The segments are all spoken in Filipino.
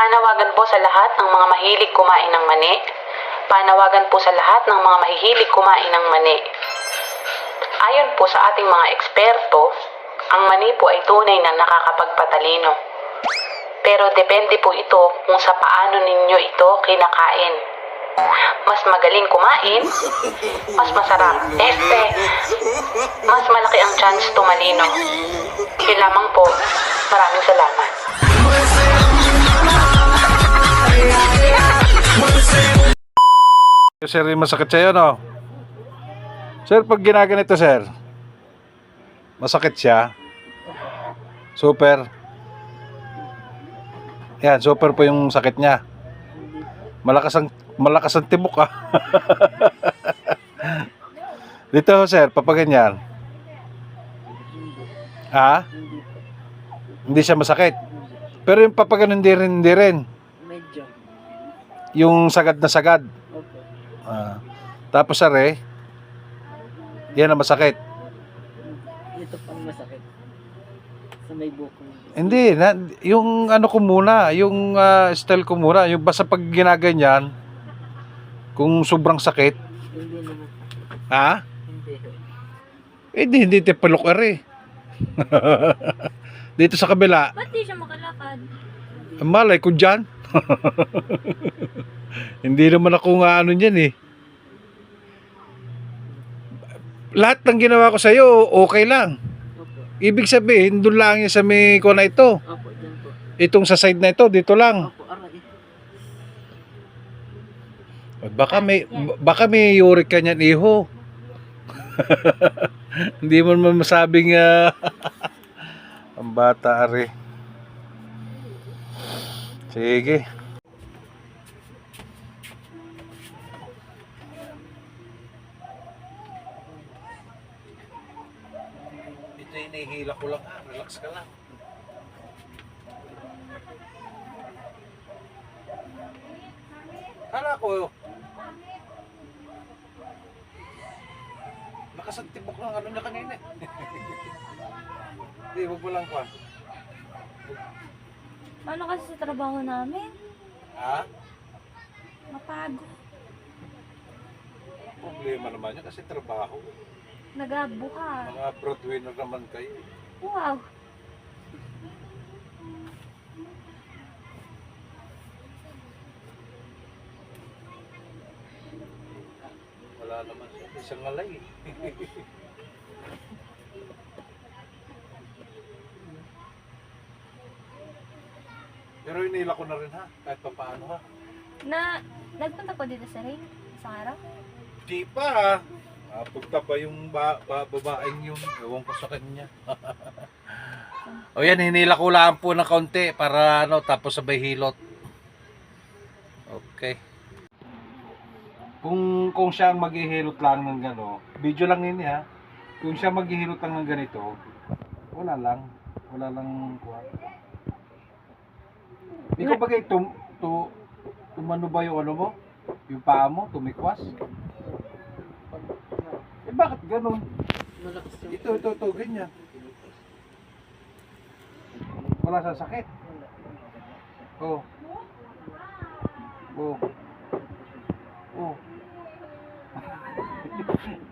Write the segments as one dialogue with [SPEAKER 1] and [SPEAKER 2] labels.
[SPEAKER 1] Panawagan po sa lahat ng mga mahilig kumain ng mani. Panawagan po sa lahat ng mga mahihilig kumain ng mani. Ayon po sa ating mga eksperto, ang mani po ay tunay na nakakapagpatalino. Pero depende po ito kung sa paano ninyo ito kinakain. Mas magaling kumain, mas masarap. Mas malaki ang chance tumalino. Yun lamang po. Maraming salamat.
[SPEAKER 2] Sir, yung masakit sa'yo, no? Sir, pag ginaganito, sir, masakit siya. Super. Yan, super po yung sakit niya. Malakas ang tibok, ah. Dito, sir, papaganyan. Ha? Hindi siya masakit. Pero yung papaganon, hindi rin.
[SPEAKER 3] Medyo.
[SPEAKER 2] Yung sagad na sagad.
[SPEAKER 3] Opo.
[SPEAKER 2] Tapos, sir, yan ang masakit.
[SPEAKER 3] Ito pang masakit. Sa may buko.
[SPEAKER 2] Hindi, yung ano ko muna, yung style ko muna, yung basta pag ginaganyan, kung sobrang sakit,
[SPEAKER 3] Hindi naman.
[SPEAKER 2] ha?
[SPEAKER 3] Hindi.
[SPEAKER 2] Hindi tipalok Dito sa kabila,
[SPEAKER 4] Ba't di siya makalakad?
[SPEAKER 2] malay ko dyan. Hindi naman ako nga ano dyan eh. Lahat ng ginawa ko sa'yo, okay lang.
[SPEAKER 3] Opo.
[SPEAKER 2] Ibig sabihin, doon lang yung sa may ko na ito.
[SPEAKER 3] Opo, dyan po.
[SPEAKER 2] Itong sa side na ito, dito lang.
[SPEAKER 3] Opo, aray.
[SPEAKER 2] Baka may uric ka niyan, iho. Hindi mo naman masabing ang bata, are. Sige. Ito yung nahihila ko lang, ha. Relax ka lang. Kala ko, nakasagtibok lang ano niya kanina. Hindi, wag mo lang kwa.
[SPEAKER 4] Paano kasi sa trabaho namin?
[SPEAKER 2] Ha?
[SPEAKER 4] Mapagod.
[SPEAKER 2] Problema naman yan kasi trabaho.
[SPEAKER 4] Nagabuhat.
[SPEAKER 2] Mga breadwinner naman kayo.
[SPEAKER 4] Wow.
[SPEAKER 2] Wala naman siya. Isang alay eh. Pero inila ko na rin ha. Kahit pa paano ha.
[SPEAKER 4] Nagpunta po dito sa ring isang araw.
[SPEAKER 2] Di pa ha. Punta pa yung babaeng yun. Ewan ko sa kanya. O yan, hinila ko lang po ng kaunti para ano, tapos sabay hilot. Okay. Kung siya ang maghihilot lang ng gano, video lang yun ha. Kung siya maghihilot lang ng ganito, wala lang kuha. Ikaw bagay tumano ba yung ano mo? Yung paa mo, tumikwas? Bakit ganun?
[SPEAKER 3] Malakas yung...
[SPEAKER 2] Ito, ganyan. Wala sa sakit. Oh.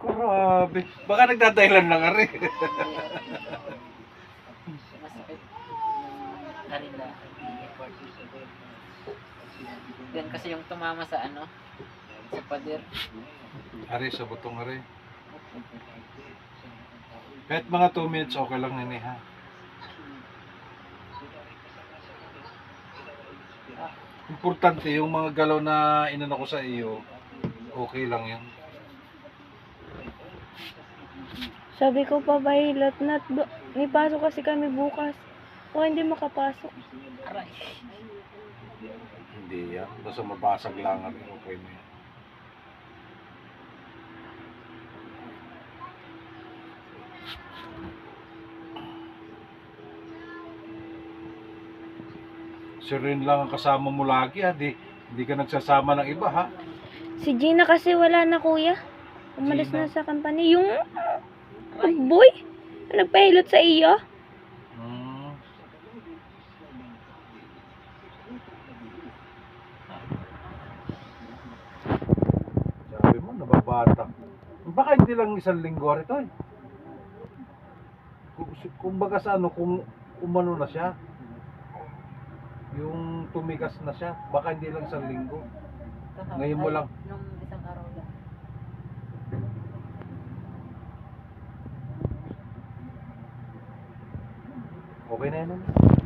[SPEAKER 2] Grabe. Baka nagdadahilan lang ari.
[SPEAKER 3] Masakit. Harina. Yan kasi yung tumama sa ano? Sa pader.
[SPEAKER 2] Ari sa butong ari. Kahit mga 2 minutes okay lang nini ha. Importante yung mga galaw na inano ko sa iyo, okay lang yan.
[SPEAKER 4] Sabi ko pa ba hilot na may pasok kasi kami bukas. O hindi makapasok.
[SPEAKER 3] Aray.
[SPEAKER 2] Hindi yan, basta mabasag lang ari, okay na yan. Si Rin lang ang kasama mo lagi ha, hindi ka nagsasama ng iba ha.
[SPEAKER 4] Si Gina kasi wala na kuya. Umalis
[SPEAKER 2] Gina?
[SPEAKER 4] na sa company. Yung boy, nagpahilot sa iyo.
[SPEAKER 2] bata. Baka hindi lang isang linggo rito eh. Kumbaga sa ano, kung umano na siya, yung tumigas na siya, baka hindi lang isang linggo. Ngayon mo lang.
[SPEAKER 3] Nung isang araw lang.
[SPEAKER 2] Okay na yun.